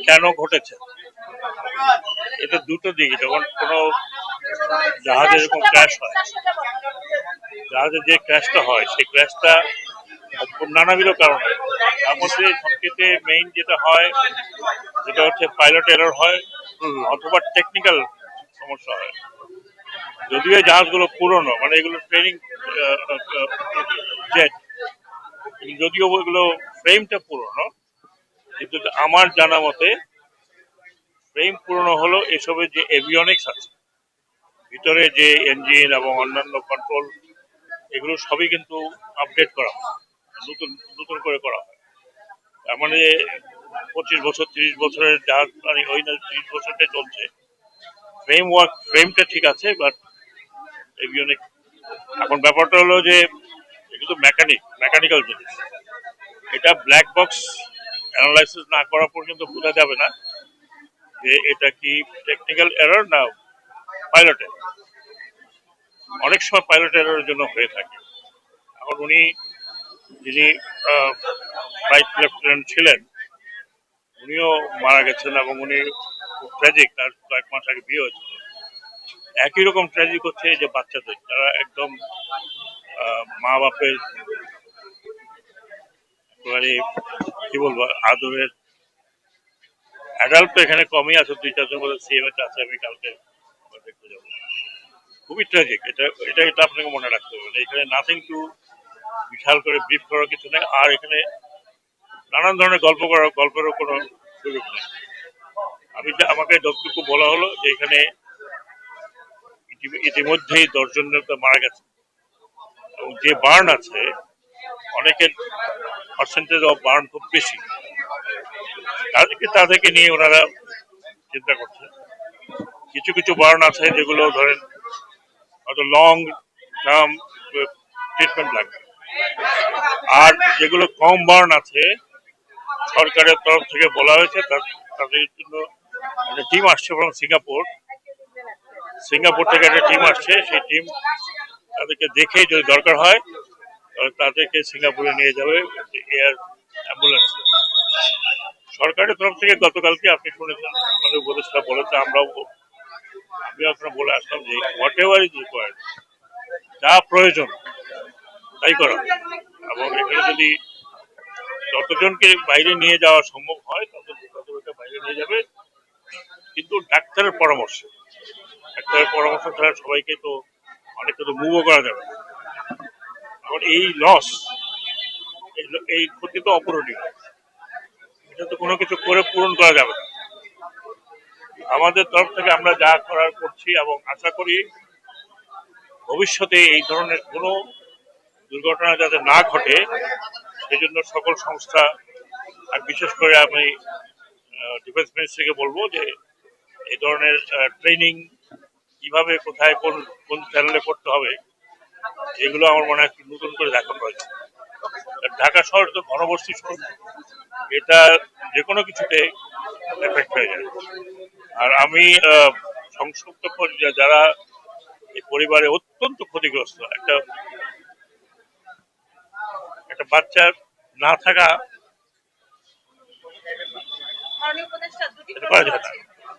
কেন ঘটেছে, এটা দুটো দিক। যখন কোনো জাহাজে এরকম ক্র্যাশ হয়, জাহাজের যে ক্র্যাশটা হয় সেই ক্র্যাশটা নানাবিধ কারণে, তার মধ্যে সবচেয়ে মেইন যেটা হয় সেটা হচ্ছে পাইলট এরর হয়, অথবা টেকনিক্যাল সমস্যা হয়। যদিও এই জাহাজগুলো পুরনো, মানে এগুলো ট্রেনিং জেট, যদিও এগুলো ফ্রেমটা পুরনো, কিন্তু আমার জানা মতে ফ্রেম পুরনো হলো এসবের যে এভিয়নিক্স আছে, ভিতরে যে ইঞ্জিন এবং অন্যান্য কন্ট্রোল, এগুলো সবই কিন্তু আপডেট করা হয়, নতুন নতুন করে করা হয়। তার মানে 25 বছর 30 বছরের জাহাজ, মানে ওই না 30 বছরটা চলছে, ফ্রেমটা ঠিক আছে, বাট এভিয়নিক। এখন ব্যাপারটা হলো যে এগুলো মেকানিক্যাল জিনিস, এটা ব্ল্যাক বক্স অ্যানালাইসিস না করা পর্যন্ত বোঝা যাবে না যে এটা কি টেকনিক্যাল এরর না পাইলট এরর। অনেক সময় পাইলট এররের জন্য হয়ে থাকে। এখন উনি, যিনি ফ্লাইট লেফটেন্যান্ট ছিলেন, উনিও মারা গেছেন, এবং উনি খুব ট্র্যাজিক, তার কয়েক মাস আগে বিয়ে হয়েছিল। একই রকম ট্র্যাজিক হচ্ছে যে বাচ্চাদের, যারা একদম মা বাপের একেবারে কি বলবো আদরের। অ্যাডাল্ট তো এখানে কমই আছে, 2-4 জন বলে সিএমএ আছে, আমি কালকে দেখতে যাবো। খুবই ট্র্যাজিক এটা, এটা আপনাকে মনে রাখতে হবে। এখানে নাথিং টু বিশাল করে ব্রিফ করার কিছু নেই, আর এখানে নানান ধরনের গল্পেরও কোনো সুযোগ নেই। আমাকে যতটুকু বলা হলো যে এখানে ইতিমধ্যেই 10 জন মারা গেছে, এবং যে বার্ন আছে, অনেকের পার্সেন্টেজ অফ বার্ন খুব বেশি, তাদেরকে নিয়ে ওনারা চিন্তা করছে। কিছু কিছু বার্ন আছে যেগুলো ধরেন হয়তো লং টার্ম ট্রিটমেন্ট লাগবে, আর যেগুলো কম বার্ন আছে সরকারের তরফ থেকে বলা হয়েছে তাদের জন্য একটা টিম আসছে from সিঙ্গাপুর থেকে একটা টিম আসছে। সেই টিম তাদেরকে দেখে যদি দরকার হয় তাদেরকে সিঙ্গাপুরে নিয়ে যাবে এয়ার অ্যাম্বুলেন্স। সরকারের তরফ থেকে গতকালকে আপনি শুনেছেন, আমাদের উপদেষ্টা বলেছে, আমি আপনারা বলে আসলাম যে হোয়াট এভার ইজ রিকোয়ার্ড, যা প্রয়োজন তাই করা, এবং এখানে যদি যতজনকে বাইরে নিয়ে যাওয়া সম্ভব হয় ততজনকে বাইরে নিয়ে যাবে, কিন্তু ডাক্তারের পরামর্শ ছাড়া সবাইকে তো, অনেককে তো মুভও করা যাবে। এখন এই লস, এই ক্ষতি তো অপূরণীয়, এটা তো কোনো কিছু করে পূরণ করা যাবে না। আমাদের তরফ থেকে আমরা যা করার করছি, এবং আশা করি ভবিষ্যতে এই ধরনের কোনো দুর্ঘটনা যাতে না ঘটে সেজন্য সকল সংস্থা, আর বিশেষ করে আমি ডিফেন্স মিনিস্ট্রিকে বলবো যে এই ধরনের ট্রেনিং কিভাবে, কোথায়, কোন চ্যানেলে করতে হবে, এগুলো আমার মনে হয় নতুন করে দেখা প্রয়োজন। ঢাকা শহর তো ঘনবসতি শহর, এটা যে কোনো কিছুতে এফেক্ট হয়ে যায়। আর আমি সংশ্লিষ্ট যারা এই পরিবারে অত্যন্ত ক্ষতিগ্রস্ত, একটা বাচ্চার না থাকা করা যাবে না।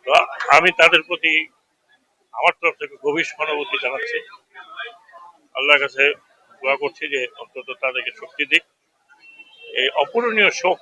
তো আমি তাদের প্রতি আমার তরফ থেকে গভীর সহানুভূতি জানাচ্ছি। আল্লাহর কাছে দোয়া করছি যে অন্তত তাদেরকে শক্তি দিক। এই অপূরণীয় শোক